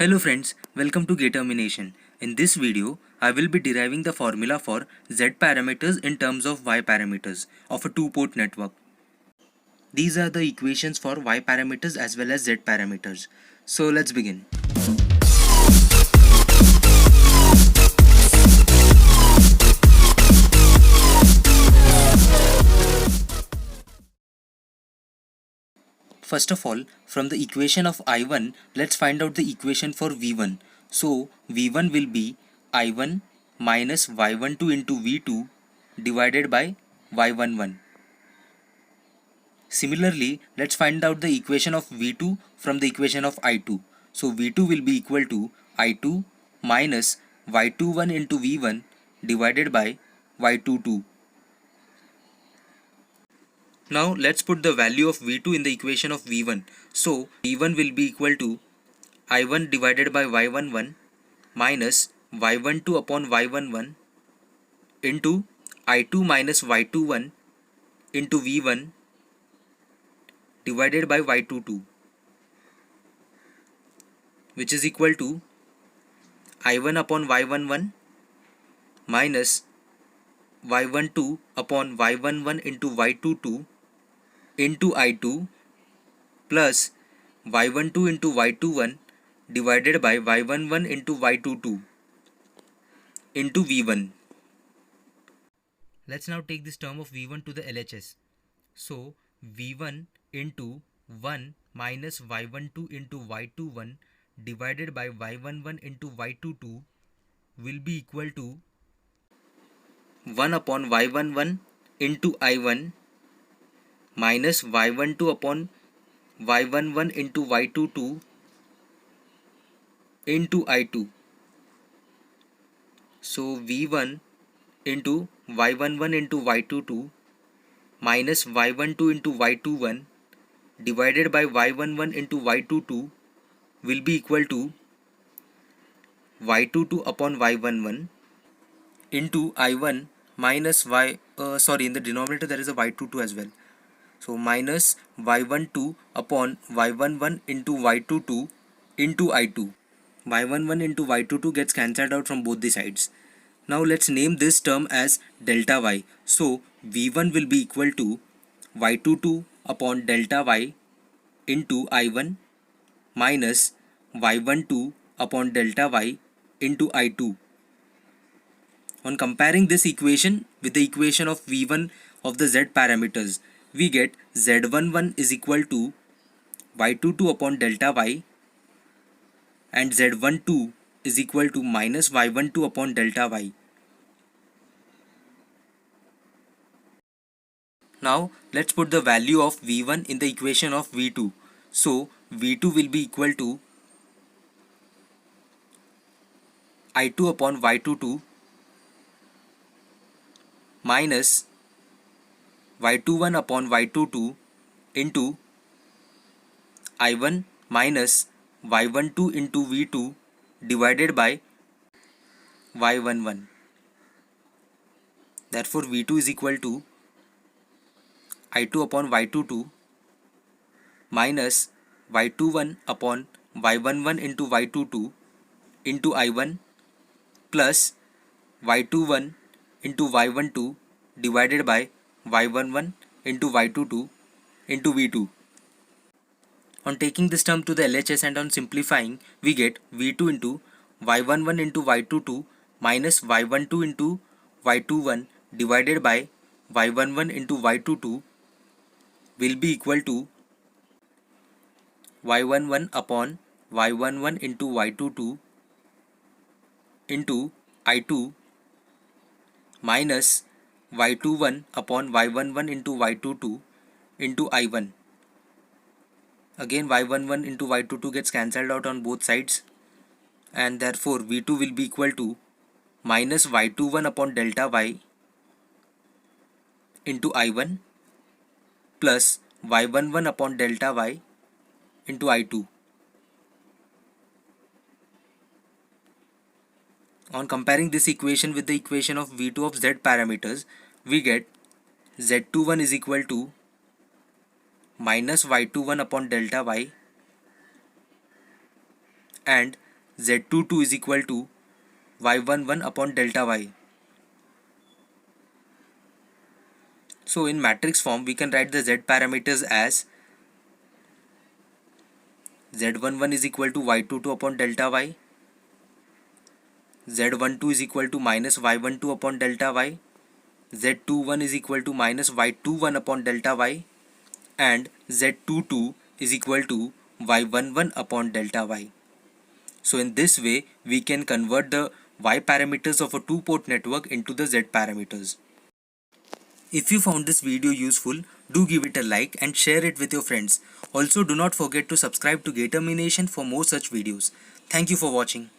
Hello friends, welcome to Gtermination. In this video, I will be deriving the formula for Z parameters in terms of Y parameters of a two-port network. These are the equations for Y parameters as well as Z parameters. So let's begin. First of all, from the equation of I1, let's find out the equation for V1. So V1 will be I1 minus Y12 into V2 divided by Y11. Similarly, let's find out the equation of V2 from the equation of I2. So V2 will be equal to I2 minus Y21 into V1 divided by Y22. Now let's put the value of V2 in the equation of V1. So V1 will be equal to I1 divided by Y11 minus Y12 upon Y11 into I2 minus Y21 into V1 divided by Y22, which is equal to I1 upon Y11 minus Y12 upon Y11 into Y22 into I2 plus Y12 into Y21 divided by Y11 into Y22 into V1. Let's now take this term of V1 to the LHS. So V1 into 1 minus Y12 into Y21 divided by Y11 into Y22 will be equal to 1 upon Y11 into I1 minus Y12 upon Y11 into Y22 into I2. So V1 into Y11 into Y22 minus Y12 into Y21 divided by Y11 into Y22 will be equal to Y22 upon Y11 into I1 minus in the denominator there is a Y22 as well. So minus Y12 upon Y11 into Y22 into I2. Y11 into Y22 gets cancelled out from both the sides. Now let's name this term as delta Y. So V1 will be equal to Y22 upon delta Y into I1 minus Y12 upon delta Y into I2. On comparing this equation with the equation of V1 of the Z parameters, we get Z11 is equal to Y22 upon delta Y and Z12 is equal to minus Y12 upon delta Y. Now let's put the value of V1 in the equation of V2. So V2 will be equal to I2 upon Y22 minus Y21 upon Y22 into I1 minus Y12 into V2 divided by Y11. Therefore V2 is equal to I2 upon Y22 minus Y21 upon Y11 into Y22 into I1 plus Y21 into Y12 divided by Y11 into Y22 into V2. On taking this term to the LHS and on simplifying, we get V2 into Y11 into Y22 minus Y12 into Y21 divided by Y11 into Y22 will be equal to Y11 upon Y11 into Y22 into I2 minus Y21 upon Y11 into Y22 into I1. Again Y11 into Y22 gets cancelled out on both sides and therefore V2 will be equal to minus Y21 upon delta Y into I1 plus Y11 upon delta Y into I2. On comparing this equation with the equation of V2 of Z parameters, we get Z21 is equal to minus Y21 upon delta Y and Z22 is equal to Y11 upon delta Y. So in matrix form we can write the Z parameters as Z11 is equal to Y22 upon delta Y, Z12 is equal to minus Y12 upon delta Y, Z21 is equal to minus Y21 upon delta Y, and Z22 is equal to Y11 upon delta Y. So in this way we can convert the Y parameters of a two-port network into the Z parameters. If you found this video useful, do give it a like and share it with your friends. Also, do not forget to subscribe to Gatomination for more such videos. Thank you for watching.